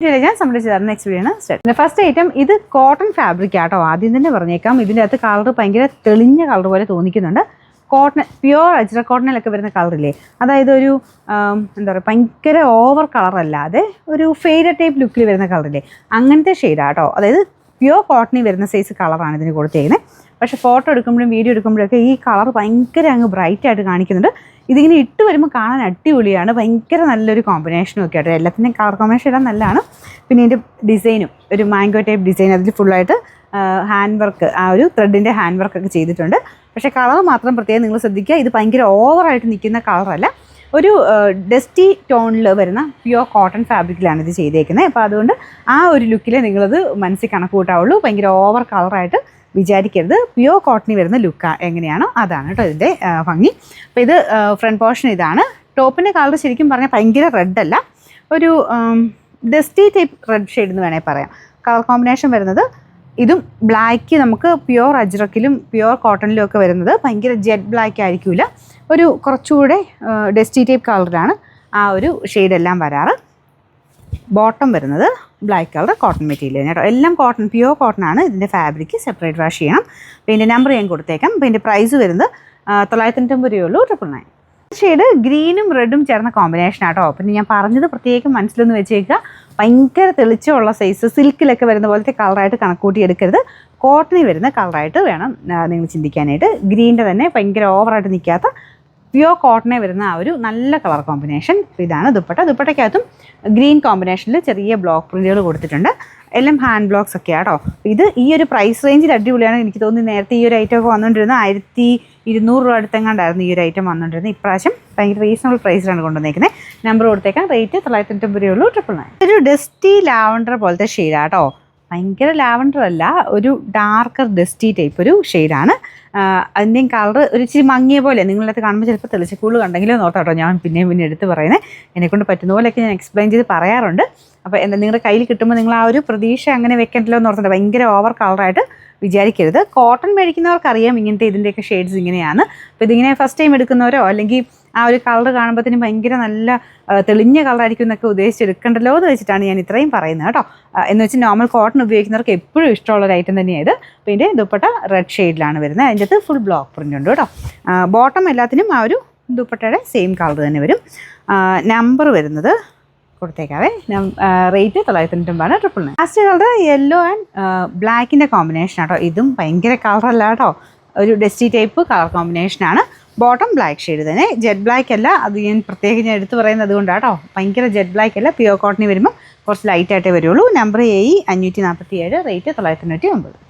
ഞാൻ സംബന്ധിച്ചതാണ് next video ആണ് start. First item ഇത് കോട്ടൺ ഫാബ്രിക് ആട്ടോ. ആദ്യം തന്നെ പറഞ്ഞേക്കാം, ഇതിൻ്റെ അകത്ത് കളർ ഭയങ്കര തെളിഞ്ഞ കളർ പോലെ തോന്നിക്കുന്നുണ്ട്. കോട്ടൺ പ്യുവർ അജ്രക് കോട്ടണിലൊക്കെ വരുന്ന കളറില്ലേ, അതായത് ഒരു എന്താ പറയുക ഭയങ്കര ഓവർ കളറല്ലാതെ ഒരു ഫെയ്ഡ് ടൈപ്പ് ലുക്കിൽ വരുന്ന കളറില്ലേ, അങ്ങനത്തെ ഷെയ്ഡാട്ടോ. അതായത് പ്യുവർ കോട്ടണിൽ വരുന്ന സൈസ് കളറാണ് ഇതിന് കൊടുത്തേക്കുന്നത്. പക്ഷേ ഫോട്ടോ എടുക്കുമ്പോഴും വീഡിയോ എടുക്കുമ്പോഴൊക്കെ ഈ കളർ ഭയങ്കര അങ്ങ് ബ്രൈറ്റ് ആയിട്ട് കാണിക്കുന്നുണ്ട്. ഇതിങ്ങനെ ഇട്ട് വരുമ്പോൾ കാണാൻ അടിപൊളിയാണ്, ഭയങ്കര നല്ലൊരു കോമ്പിനേഷനും ഒക്കെ ആയിട്ട്. എല്ലാത്തിൻ്റെയും കളർ കോമ്പിനേഷൻ ഇടാൻ നല്ലതാണ്. പിന്നെ ഇതിൻ്റെ ഡിസൈനും ഒരു മാംഗോ ടൈപ്പ് ഡിസൈൻ, അതിൽ ഫുള്ളായിട്ട് ഹാൻഡ് വർക്ക്, ആ ഒരു ത്രെഡിൻ്റെ ഹാൻഡ് വർക്കൊക്കെ ചെയ്തിട്ടുണ്ട്. പക്ഷേ കളർ മാത്രം പ്രത്യേകം നിങ്ങൾ ശ്രദ്ധിക്കുക, ഇത് ഭയങ്കര ഓവറായിട്ട് നിൽക്കുന്ന കളറല്ല, ഒരു ഡസ്റ്റി ടോണിൽ വരുന്ന പ്യുവർ കോട്ടൺ ഫാബ്രിക്കിലാണ് ഇത് ചെയ്തേക്കുന്നത്. അപ്പോൾ അതുകൊണ്ട് ആ ഒരു ലുക്കിൽ നിങ്ങളത് മനസ്സിൽ കണക്ക് കൂട്ടാവുള്ളൂ. ഭയങ്കര ഓവർ കളറായിട്ട് വിചാരിക്കരുത്. പ്യുവർ കോട്ടണിൽ വരുന്ന ലുക്ക് എങ്ങനെയാണോ അതാണ് കേട്ടോ ഇതിൻ്റെ ഭംഗി. അപ്പോൾ ഇത് ഫ്രണ്ട് പോർഷൻ ഇതാണ്. ടോപ്പിൻ്റെ കളർ ശരിക്കും പറഞ്ഞാൽ ഭയങ്കര റെഡ് അല്ല, ഒരു ഡസ്റ്റി ടൈപ്പ് റെഡ് ഷെയ്ഡ് എന്ന് വേണമെങ്കിൽ പറയാം. കളർ കോമ്പിനേഷൻ വരുന്നത് ഇതും ബ്ലാക്ക്, നമുക്ക് പ്യുവർ അജ്രക്കിലും പ്യുവർ കോട്ടണിലും ഒക്കെ വരുന്നത് ഭയങ്കര ജെറ്റ് ബ്ലാക്ക് ആയിരിക്കില്ല, ഒരു കുറച്ചുകൂടെ ഡസ്റ്റി ടൈപ്പ് കളറിലാണ് ആ ഒരു ഷെയ്ഡെല്ലാം വരാറ്. ബോട്ടം വരുന്നത് ബ്ലാക്ക് കളർ കോട്ടൺ മെറ്റീരിയൽ കേട്ടോ. എല്ലാം കോട്ടൺ, പ്യുവർ കോട്ടൺ ആണ്. ഇതിൻ്റെ ഫാബ്രിക് സെപ്പറേറ്റ് വാഷ് ചെയ്യണം. അപ്പോൾ ഇതിൻ്റെ നമ്പർ ഞാൻ കൊടുത്തേക്കാം. അപ്പോൾ ഇതിൻ്റെ പ്രൈസ് വരുന്നത് 990 രൂപയുള്ളൂ, 999. ഷെയ്ഡ് ഗ്രീനും റെഡും ചേർന്ന കോമ്പിനേഷൻ ആട്ടോ. പിന്നെ ഞാൻ പറഞ്ഞത് പ്രത്യേകം മനസ്സിലൊന്ന് വെച്ചേക്കുക, ഭയങ്കര തെളിച്ചമുള്ള സൈസ് സിൽക്കിലൊക്കെ വരുന്ന പോലത്തെ കളറായിട്ട് കണക്കൂട്ടി എടുക്കരുത്. കോട്ടണിൽ വരുന്ന കളറായിട്ട് വേണം നിങ്ങൾ ചിന്തിക്കാനായിട്ട്. ഗ്രീനിൻ്റെ തന്നെ ഭയങ്കര ഓവറായിട്ട് നിൽക്കാത്ത പ്യുവർ കോട്ടണിൽ വരുന്ന ആ ഒരു നല്ല കളർ കോമ്പിനേഷൻ. ഇതാണ് ദുപ്പട്ട. ദുപ്പട്ടയ്ക്കകത്തും ഗ്രീൻ കോമ്പിനേഷനിൽ ചെറിയ ബ്ലോക്ക് പ്രിന്റുകൾ കൊടുത്തിട്ടുണ്ട്. എല്ലാം ഹാൻഡ് ബ്ലോക്സ് ഒക്കെ ആട്ടോ. ഇത് ഈ ഒരു പ്രൈസ് റേഞ്ചിൽ അടിപൊളിയാണ്. എനിക്ക് തോന്നുന്നു നേരത്തെ ഈ ഒരു ഐറ്റം ഒക്കെ വന്നുകൊണ്ടിരുന്നത് 1200 രൂപ അടുത്തെങ്ങാണ്ടായിരുന്നു ഈ ഒരു ഐറ്റം വന്നുകൊണ്ടിരുന്നത്. ഇപ്രാവശ്യം ഭയങ്കര റീസണബിൾ പ്രൈസിലാണ് കൊണ്ടുവന്നേക്കുന്നത്. നമ്പർ കൊടുത്തേക്കാം. റേറ്റ് 990 രൂപയുള്ളൂ, 999. ഒരു ഡസ്റ്റി ലാവണ്ടർ പോലത്തെ ഷെയ്ഡാട്ടോ. ഭയങ്കര ലാവണ്ടർ അല്ല, ഒരു ഡാർക്കർ ഡസ്റ്റി ടൈപ്പ് ഒരു ഷെയ്ഡാണ്. അതിൻ്റെയും കളർ ഒരു ഇച്ചിരി മങ്ങിയ പോലെ, നിങ്ങളത് കാണുമ്പോൾ ചിലപ്പോൾ തെളിച്ചക്കൂള് കണ്ടെങ്കിലോ നോട്ടാട്ടോ ഞാൻ പിന്നെ എടുത്ത് പറയുന്നത്. എന്നെക്കൊണ്ട് പറ്റുന്ന പോലെയൊക്കെ ഞാൻ എക്സ്പ്ലെയിൻ ചെയ്ത് പറയാറുണ്ട്. അപ്പോൾ എന്താ നിങ്ങളുടെ കയ്യിൽ കിട്ടുമ്പോൾ നിങ്ങൾ ആ ഒരു പ്രതീക്ഷ അങ്ങനെ വെക്കണ്ടല്ലോ എന്ന് ഓർത്തിട്ട് ഭയങ്കര ഓവർ കളറായിട്ട് വിചാരിക്കരുത്. കോട്ടൺ മേടിക്കുന്നവർക്കറിയാം ഇങ്ങനത്തെ ഇതിൻ്റെയൊക്കെ ഷെയ്ഡ്സ് ഇങ്ങനെയാണ്. അപ്പോൾ ഇതിങ്ങനെ ഫസ്റ്റ് ടൈം എടുക്കുന്നവരോ അല്ലെങ്കിൽ ആ ഒരു കളർ കാണുമ്പോഴത്തേനും ഭയങ്കര നല്ല തെളിഞ്ഞ കളറായിരിക്കും എന്നൊക്കെ ഉദ്ദേശിച്ചെടുക്കണ്ടല്ലോ എന്ന് വെച്ചിട്ടാണ് ഞാൻ ഇത്രയും പറയുന്നത് കേട്ടോ. എന്ന് വെച്ചാൽ നോർമൽ കോട്ടൺ ഉപയോഗിക്കുന്നവർക്ക് എപ്പോഴും ഇഷ്ടമുള്ളൊരു ഐറ്റം തന്നെയാണ് ഇത്. അപ്പോൾ ഇതിൻ്റെ ദുപ്പട്ട റെഡ് ഷെയ്ഡിലാണ് വരുന്നത്. അതിൻ്റെ അകത്ത് ഫുൾ ബ്ലോക്ക് പ്രിൻ്റ് ഉണ്ട് കേട്ടോ. ബോട്ടം എല്ലാത്തിനും ആ ഒരു ദുപ്പട്ടയുടെ സെയിം കളർ തന്നെ വരും. നമ്പർ വരുന്നത് കൊടുത്തേക്കാവേ. Rate 990, 999. Last colour yellow and ബ്ലാക്കിൻ്റെ കോമ്പിനേഷൻ ആട്ടോ. ഇതും ഭയങ്കര കളറല്ല കേട്ടോ, ഒരു ഡസ്റ്റി ടൈപ്പ് കളർ കോമ്പിനേഷനാണ്. ബോട്ടം ബ്ലാക്ക് ഷെയ്ഡ് തന്നെ, ജെറ്റ് ബ്ലാക്ക് അല്ല. അത് ഞാൻ പ്രത്യേകം ഞാൻ എടുത്ത് പറയുന്നത് അതുകൊണ്ടാണ് കേട്ടോ. ഭയങ്കര ജെറ്റ് ബ്ലാക്ക് അല്ല, പ്യുവർ കോട്ടണിൽ വരുമ്പോൾ കുറച്ച് ലൈറ്റായിട്ടേ വരുള്ളൂ. Number AE 547, rate 999.